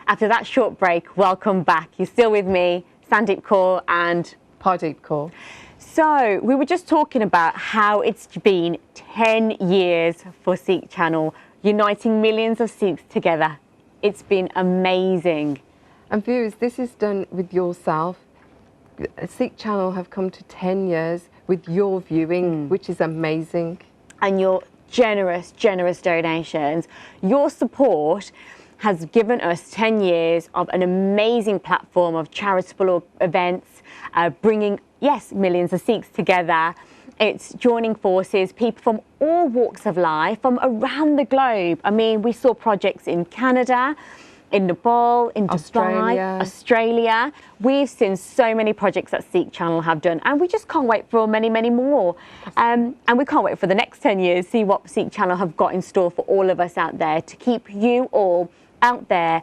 After that short break, welcome back. You're still with me, Sandeep Kaur and Pardeep Kaur. So we were just talking about how it's been 10 years for Sikh Channel, uniting millions of Sikhs together. It's been amazing. And viewers, this is done with yourself. Sikh Channel have come to 10 years with your viewing, which is amazing. And your generous donations. Your support has given us 10 years of an amazing platform of charitable events, bringing, yes, millions of Sikhs together. It's joining forces, people from all walks of life, from around the globe. I mean, we saw projects in Canada, in Nepal, in Dubai, Australia. We've seen so many projects that Sikh Channel have done, and we just can't wait for many, many more. And we can't wait for the next 10 years, see what Sikh Channel have got in store for all of us out there to keep you all out there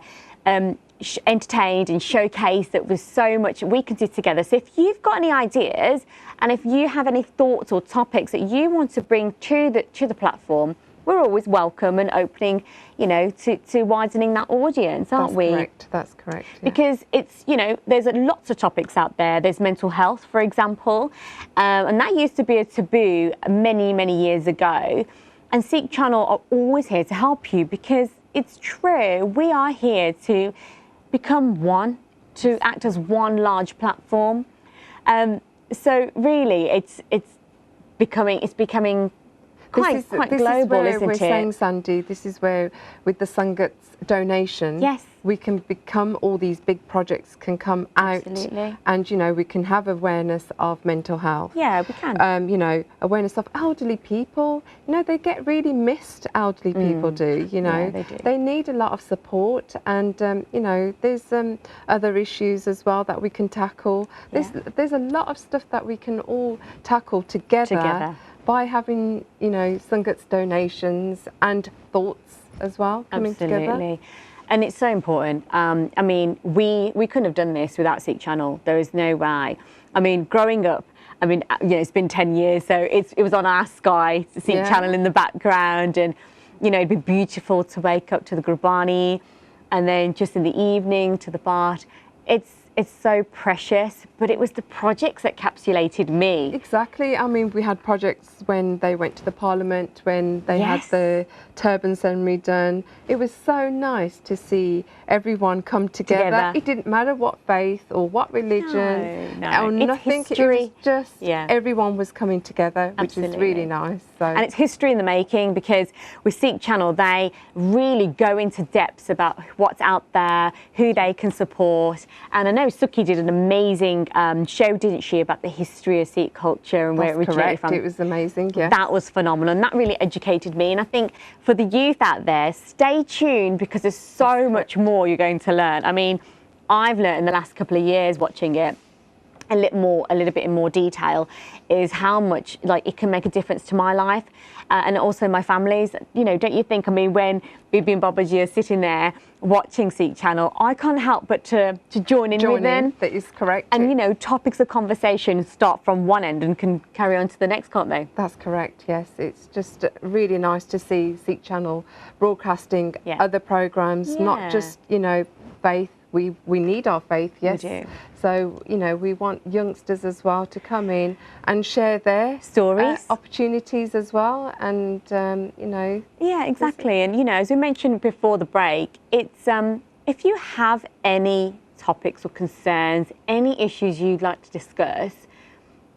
entertained and showcased. That was so much we can do together. So if you've got any ideas and if you have any thoughts or topics that you want to bring to the platform, we're always welcome and opening, you know, to widening that audience, aren't we? Correct. That's correct. Yeah. Because it's, you know, there's lots of topics out there. There's mental health, for example, and that used to be a taboo many, many years ago. And Sikh Channel are always here to help you, because it's true. We are here to become one, to act as one large platform. So really, it's becoming quite global, isn't it? We're saying, Sandy, this is where, with the Sangat's donation, yes, we can become, all these big projects can come out. Absolutely. And, you know, we can have awareness of mental health. Yeah, we can. You know, awareness of elderly people. You know, they get really missed, elderly people do, you know. Yeah, they do. They need a lot of support, and, you know, there's other issues as well that we can tackle. There's a lot of stuff that we can all tackle together. By having, you know, Sangat's donations and thoughts as well coming together. And it's so important. I mean, we couldn't have done this without Sikh Channel. There is no way. I mean, growing up, I mean, you know, it's been 10 years, so it was on our Sky, Sikh Channel in the background, and, you know, it'd be beautiful to wake up to the Gurbani, and then just in the evening to the Path. It's so precious, but it was the projects that capsulated me. Exactly. I mean, we had projects when they went to the Parliament, when they had the turban ceremony done. It was so nice to see everyone come together. It didn't matter what faith or what religion or nothing. History. It was just everyone was coming together, which is really nice. So. And it's history in the making, because with Sikh Channel, they really go into depths about what's out there, who they can support. And I know Suki did an amazing show, didn't she, about the history of Sikh culture and where it originated from. It was amazing, yeah. That was phenomenal, and that really educated me. And I think for the youth out there, stay tuned, because there's so much more you're going to learn. I mean, I've learned in the last couple of years watching it a little bit in more detail, is how much, like, it can make a difference to my life and also my family's. You know, don't you think? I mean, when Bibi and Babaji are sitting there watching Sikh Channel, I can't help but to join in with them. That is correct. And, you know, topics of conversation start from one end and can carry on to the next, can't they? That's correct, yes. It's just really nice to see Sikh Channel broadcasting other programmes, not just, you know, faith. We need our faith, yes. We do. So, you know, we want youngsters as well to come in and share their stories, opportunities as well, and, you know. Yeah, exactly. And, you know, as we mentioned before the break, it's if you have any topics or concerns, any issues you'd like to discuss,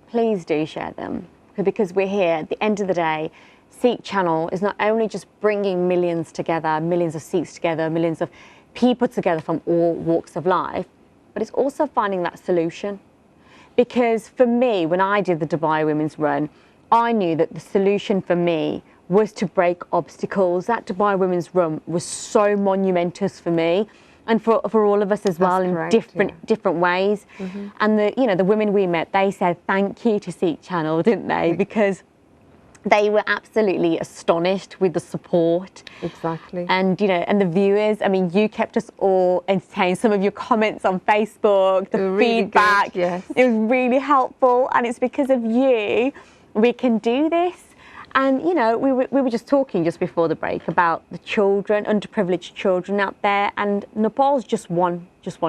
please do share them. Because we're here, at the end of the day, Sikh Channel is not only just bringing millions together, millions of Sikhs together, millions of people together from all walks of life, but it's also finding that solution. Because for me, when I did the Dubai Women's Run, I knew that the solution for me was to break obstacles. That Dubai Women's Run was so monumentous for me, and for all of us as well, in different ways. And the women we met, they said thank you to Sikh Channel, didn't they? Because they were absolutely astonished with the support. Exactly. And, you know, and the viewers, I mean, you kept us all entertained. Some of your comments on Facebook, the feedback, really good, yes. It was really helpful. And it's because of you we can do this. And, you know, we were just talking just before the break about the children, underprivileged children out there. And Nepal's just one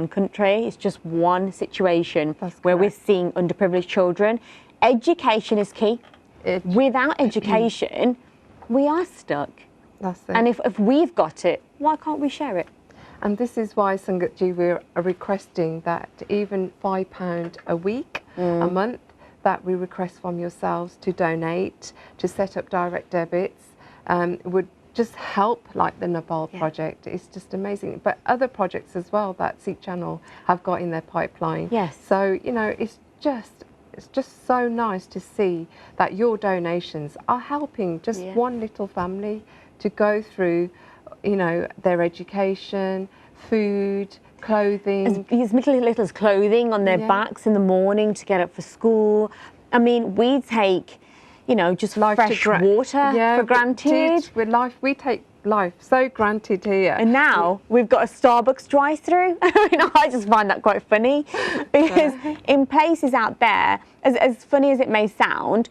country. It's just one situation where we're seeing underprivileged children. Education is key. Without education, we are stuck. That's it. And if we've got it, why can't we share it? And this is why, Sangatji, we're requesting that even £5 a week, a month, that we request from yourselves to donate, to set up direct debits, would just help, like the Nepal project. It's just amazing. But other projects as well that Sikh Channel have got in their pipeline. Yes. So, you know, it's just so nice to see that your donations are helping just one little family to go through, you know, their education, food, clothing. As little as clothing on their backs in the morning to get up for school. I mean, we take, you know, just fresh water for granted. We take life so granted here. And now we've got a Starbucks drive-through. I mean, I just find that quite funny because in places out there, as funny as it may sound,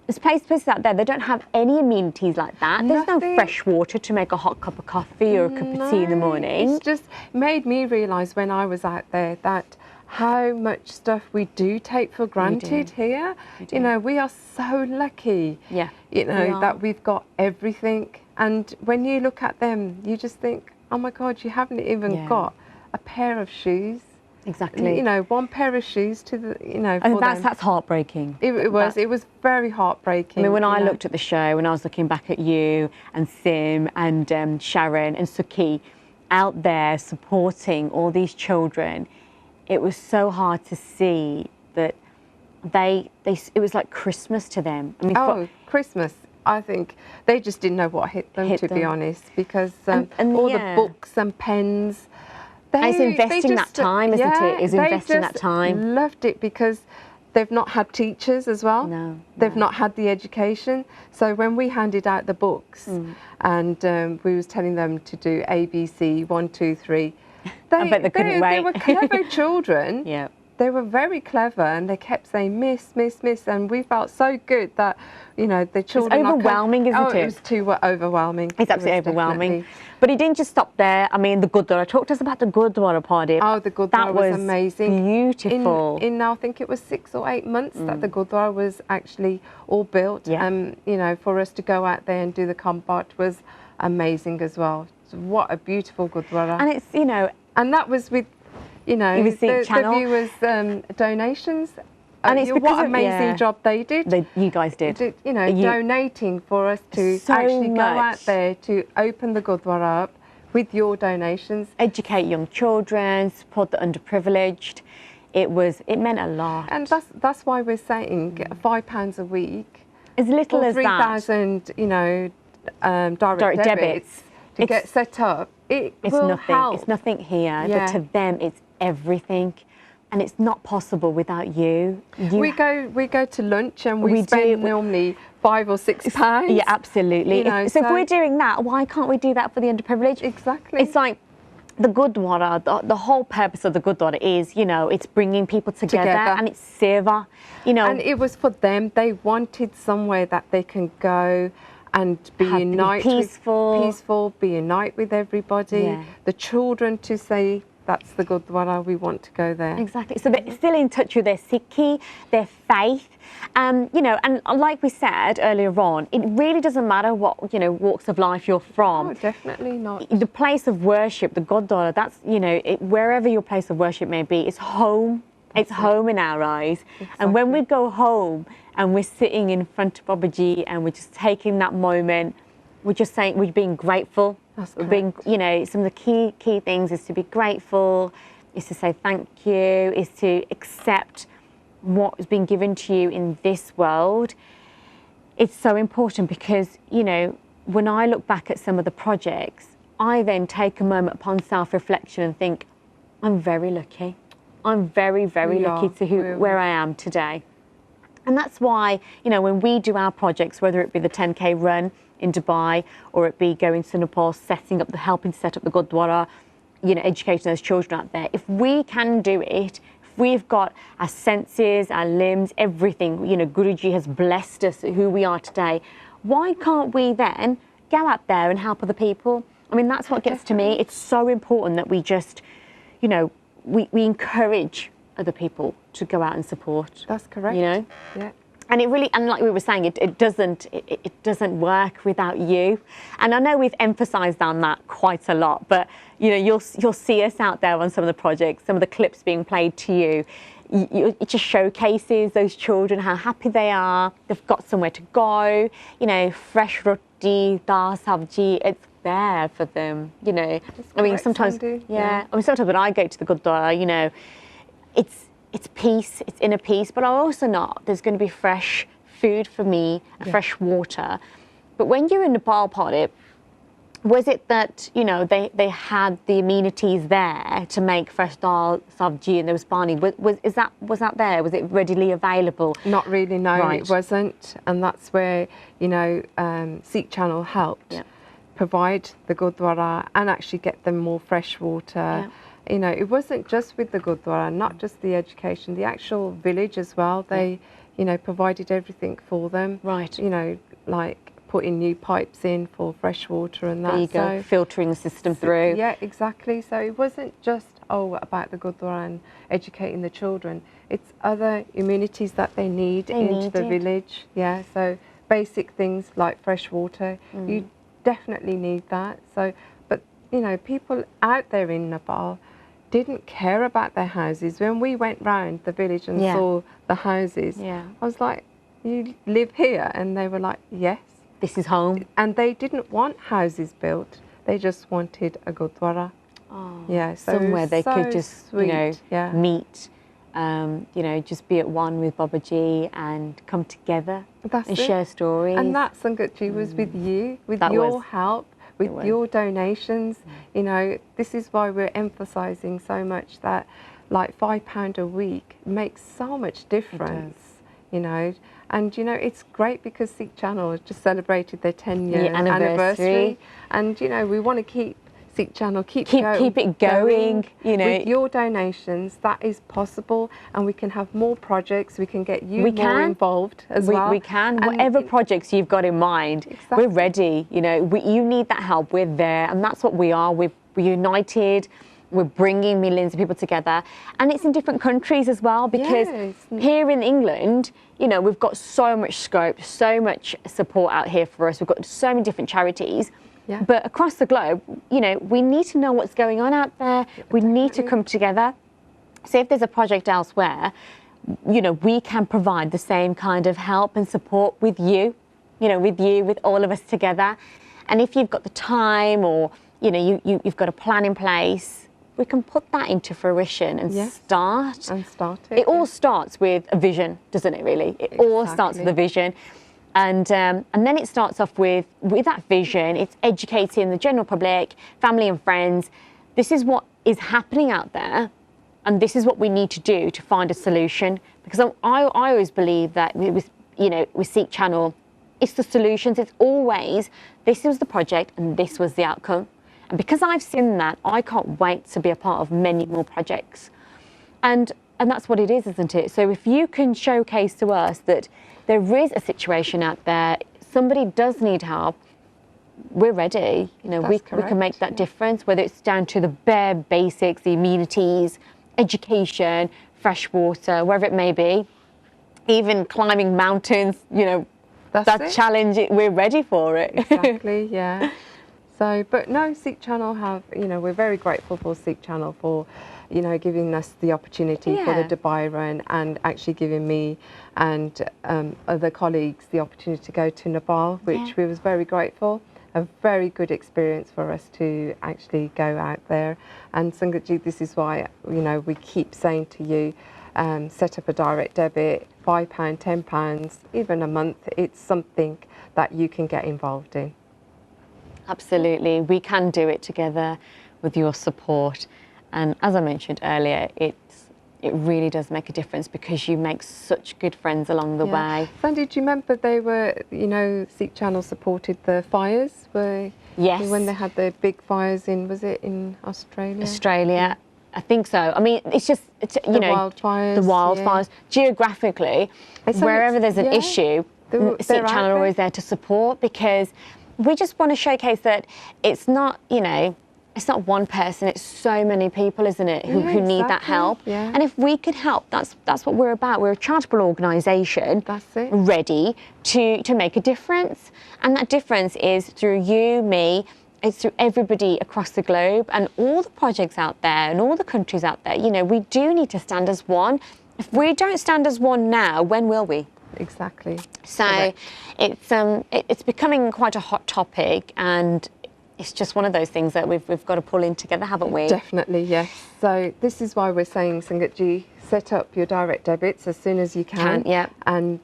there's places out there, they don't have any amenities like that. There's no fresh water to make a hot cup of coffee or a cup of tea in the morning. It's just made me realise when I was out there that how much stuff we do take for granted here. You know, we are so lucky, you know, that we've got everything. And when you look at them, you just think, oh my God, you haven't even got a pair of shoes. Exactly. You know, one pair of shoes to the, you know, and that's heartbreaking. It was very heartbreaking. I mean, when I looked at the show, when I was looking back at you and Sim and Sharon and Suki out there supporting all these children, it was so hard to see that it was like Christmas to them. I mean, Christmas. I think they just didn't know what hit them, to be honest, because all the books and pens. It's investing that time, isn't it? It's investing that time. Loved it because they've not had teachers as well. They've not had the education. So when we handed out the books and we was telling them to do ABC 1, 2, 3, I bet they couldn't wait. They were clever children. They were very clever and they kept saying miss, miss, miss, and we felt so good that, you know, the children... It's overwhelming, isn't it? It was too overwhelming. It's absolutely overwhelming. But it didn't just stop there. I mean, the Gurdwara. Talk to us about the Gurdwara, Pardeep. Oh, the Gurdwara was amazing. Beautiful. In I think it was 6 or 8 months that the Gurdwara was actually all built. You know, for us to go out there and do the combat was amazing as well. So what a beautiful Gurdwara. And it's, you know... And that was with... You know, the viewers' donations. And it's what an amazing job they did. You guys did. You know, donating for us to actually go out there to open the Gurdwara up with your donations. Educate young children, support the underprivileged. It meant a lot. And that's why we're saying £5 a week. As little as 3,000, you know, direct debits to get set up. It's nothing. Help. It's nothing here, but to them it's everything, and it's not possible without you. We go to lunch and we spend normally £5 or £6. Yeah, absolutely. You know, so if we're doing that, why can't we do that for the underprivileged? Exactly. It's like the Gurdwara. The whole purpose of the Gurdwara is, you know, it's bringing people together. And it's seva. You know, and it was for them. They wanted somewhere that they can go and be peaceful, be unite with everybody. The children to say, that's the Gurdwara, we want to go there. Exactly. So they're still in touch with their Sikhi, their faith. You know, and like we said earlier on, it really doesn't matter what, you know, walks of life you're from. Oh, definitely not. The place of worship, the Gurdwara, that's, you know, wherever your place of worship may be, it's home. It's home in our eyes. Exactly. And when we go home and we're sitting in front of Babaji and we're just taking that moment, we're just saying, we're being grateful. That's we're being, you know, some of the key things is to be grateful, is to say thank you, is to accept what has been given to you in this world. It's so important because, you know, when I look back at some of the projects, I then take a moment upon self-reflection and think, I'm very lucky. I'm very, very lucky to where I am today. And that's why, you know, when we do our projects, whether it be the 10K run in Dubai or it be going to Nepal, helping to set up the Gurdwara, you know, educating those children out there, if we can do it, if we've got our senses, our limbs, everything, you know, Guruji has blessed us who we are today, why can't we then go out there and help other people? I mean, that's what gets to me. It's so important that we just, you know, we encourage other people to go out and support. That's correct. You know? Yeah. And it really, and like we were saying, it doesn't work without you. And I know we've emphasised on that quite a lot, but you know, you'll see us out there on some of the projects, some of the clips being played to you. It just showcases those children, how happy they are. They've got somewhere to go. You know, fresh roti, dal, sabji. It's there for them. You know, I mean, sometimes, yeah. I mean, sometimes when I go to the Gurdwara, you know, it's peace, it's inner peace, but I also know there's going to be fresh food for me, fresh water. But when you're in Nepal, Pardeep, was it that, you know, they had the amenities there to make fresh dal, sabji, and there was pani? Was that there? Was it readily available? Not really, no, it wasn't. And that's where, you know, Sikh Channel helped provide the Gurdwara and actually get them more fresh water. You know, it wasn't just with the Gurdwara, not just the education, the actual village as well. They, you know, provided everything for them. Right. You know, like putting new pipes in for fresh water and that. There you go, filtering the system through. Yeah, exactly. So it wasn't just, about the Gurdwara and educating the children. It's other amenities that they need into the village. Yeah, so basic things like fresh water, you definitely need that. So, but, you know, people out there in Nepal didn't care about their houses. When we went round the village and saw the houses, I was like, you live here? And they were like, yes. This is home. And they didn't want houses built. They just wanted a Gurdwara. Oh, yeah, so somewhere they could just, sweet. You know, meet, you know, just be at one with Babaji and come together and share stories. And that Sangatji was with you, with your help, with your donations. You know, this is why we're emphasising so much that, like, £5 a week makes so much difference. You know, and you know, it's great because Sikh Channel has just celebrated their 10-year anniversary, and you know, we want to keep Sikh Channel keep it going. You know, with your donations, that is possible, and we can have more projects. We can get you more involved as well. We can. And whatever projects you've got in mind, we're ready. You know, you need that help. We're there, and that's what we are. We're united. We're bringing millions of people together, and it's in different countries as well, because here in England, you know, we've got so much scope, so much support out here for us. We've got so many different charities, but across the globe, you know, we need to know what's going on out there. We need to come together. So if there's a project elsewhere, you know, we can provide the same kind of help and support with you, with all of us together. And if you've got the time, or, you know, you've got a plan in place, we can put that into fruition and start. It all starts with a vision, doesn't it, really? It all starts with a vision. And then it starts off with that vision. It's educating the general public, family and friends. This is what is happening out there, and this is what we need to do to find a solution. Because I always believe that with Sikh Channel, it's the solutions. It's always, this was the project and this was the outcome. And because I've seen that, I can't wait to be a part of many more projects. And that's what it is, isn't it? So if you can showcase to us that there is a situation out there, somebody does need help, we're ready. You know, we can make that difference, whether it's down to the bare basics, the amenities, education, fresh water, wherever it may be, even climbing mountains, you know, that challenge, we're ready for it. Exactly, yeah. So, but no, Sikh Channel have, you know, we're very grateful for Sikh Channel for, you know, giving us the opportunity for the Dubai run, and actually giving me and other colleagues the opportunity to go to Nepal, which we was very grateful. A very good experience for us to actually go out there. And Sangatji, this is why, you know, we keep saying to you, set up a direct debit, £5, £10, even a month. It's something that you can get involved in. Absolutely, we can do it together with your support. And as I mentioned earlier, it really does make a difference, because you make such good friends along the way. Sandy, do you remember they were, you know, Sikh Channel supported the fires? When they had the big fires in, was it in Australia? Australia, I think so. I mean, it's just, you know, wildfires, the wildfires. Geographically, wherever there's an issue, Sikh channel are always there to support, because we just want to showcase that it's not, you know, it's not one person, it's so many people, isn't it, who need that help. Yeah. And if we could help, that's what we're about. We're a charitable organisation, That's it. ready to make a difference. And that difference is through you, me, it's through everybody across the globe, and all the projects out there and all the countries out there. You know, we do need to stand as one. If we don't stand as one now, when will we? Exactly. So it's becoming quite a hot topic, and it's just one of those things that we've got to pull in together, haven't we? Definitely, yes. So this is why we're saying, Sandeep, set up your direct debits as soon as you can. Yeah. And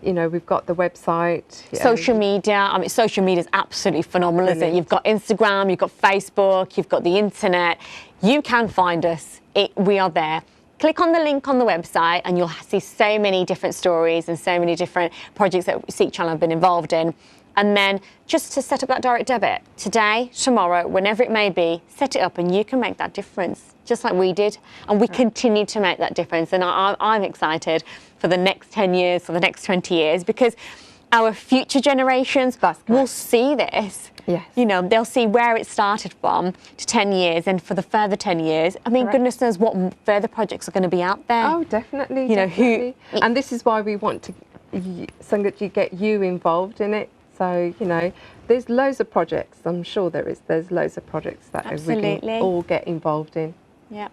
you know, we've got the website. Social media. I mean, social media is absolutely phenomenal, isn't it? You've got Instagram, you've got Facebook, you've got the internet. You can find us. We are there. Click on the link on the website and you'll see so many different stories and so many different projects that Sikh Channel have been involved in. And then just to set up that direct debit, today, tomorrow, whenever it may be, set it up and you can make that difference, just like we did. And we continue to make that difference. And I'm excited for the next 10 years, for the next 20 years, because our future generations will see this. Yes. You know, they'll see where it started from to 10 years, and for the further 10 years, I mean, goodness knows what further projects are going to be out there. Oh, definitely. You know, and this is why we want to, Sandeep, get you involved in it. So, you know, there's loads of projects. I'm sure there's loads of projects that we can all get involved in. Yeah.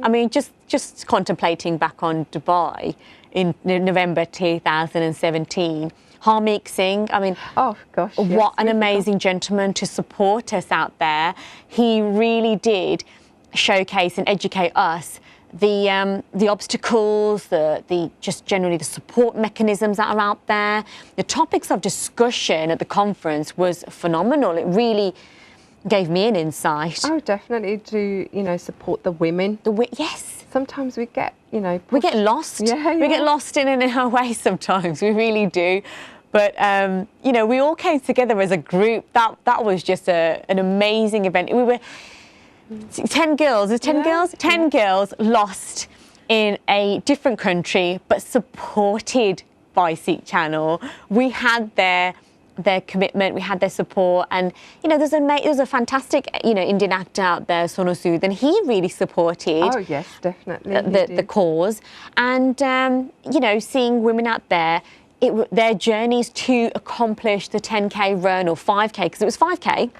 I mean, just contemplating back on Dubai in November 2017, Harmeet Singh, I mean, oh gosh, what an amazing gentleman to support us out there. He really did showcase and educate us the obstacles, the just generally the support mechanisms that are out there. The topics of discussion at the conference was phenomenal. It really gave me an insight. Oh, definitely, to, you know, support the women. Yes. Sometimes we get, you know, we get lost. Yeah. We get lost in our way sometimes. We really do. But, you know, we all came together as a group. That was just an amazing event. We were 10 girls. Is 10 girls? 10 girls lost in a different country, but supported by Sikh Channel. We had their commitment, we had their support, and you know, there's a fantastic, you know, Indian actor out there, Sonu Sood, and he really supported. Oh yes, definitely the cause, and you know, seeing women out there, their journeys to accomplish the 10K run or 5K, because it was 5K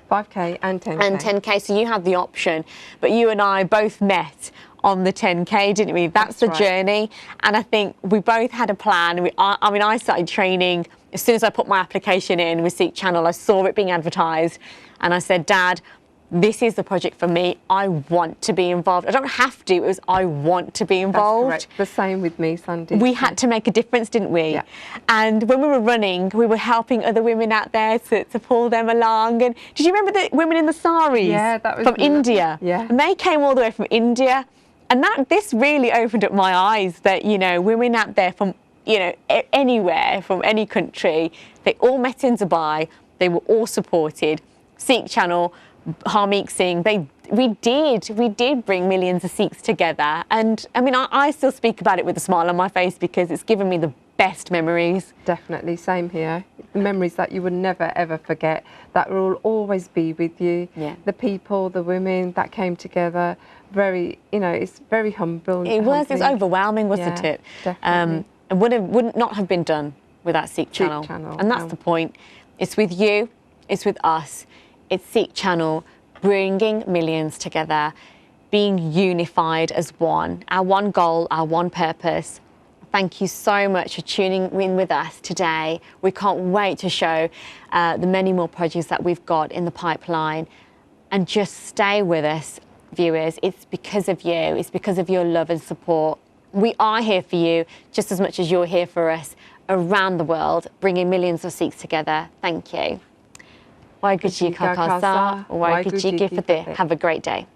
and 10K and 10K. So you had the option, but you and I both met on the 10K, didn't we? That's the journey, and I think we both had a plan. I mean, I started training as soon as I put my application in with Sikh Channel. I saw it being advertised, and I said, Dad, this is the project for me. I want to be involved. I don't have to. It was I want to be involved. That's correct. The same with me, Sandeep. We had to make a difference, didn't we? Yeah. And when we were running, we were helping other women out there to pull them along. And did you remember the women in the saris? Yeah, that was from India. Yeah. And they came all the way from India. And this really opened up my eyes that, you know, women out there from, you know, anywhere, from any country, they all met in Dubai. They were all supported. Sikh Channel, Harmeet Singh, we did bring millions of Sikhs together. And I mean, I still speak about it with a smile on my face because it's given me the best memories. Definitely, same here. The memories that you would never ever forget, that will always be with you. Yeah. The people, the women that came together, very, you know, it's very humbling. It was overwhelming, wasn't it? Definitely. It would not have been done without Sikh Channel. And that's the point. It's with you, it's with us. It's Sikh Channel bringing millions together, being unified as one, our one goal, our one purpose. Thank you so much for tuning in with us today. We can't wait to show the many more projects that we've got in the pipeline. And just stay with us, viewers. It's because of you. It's because of your love and support. We are here for you just as much as you're here for us around the world, bringing millions of Sikhs together. Thank you. Waheguru Ji Ka Khalsa, Waheguru Ji Ki Fateh. Have a great day.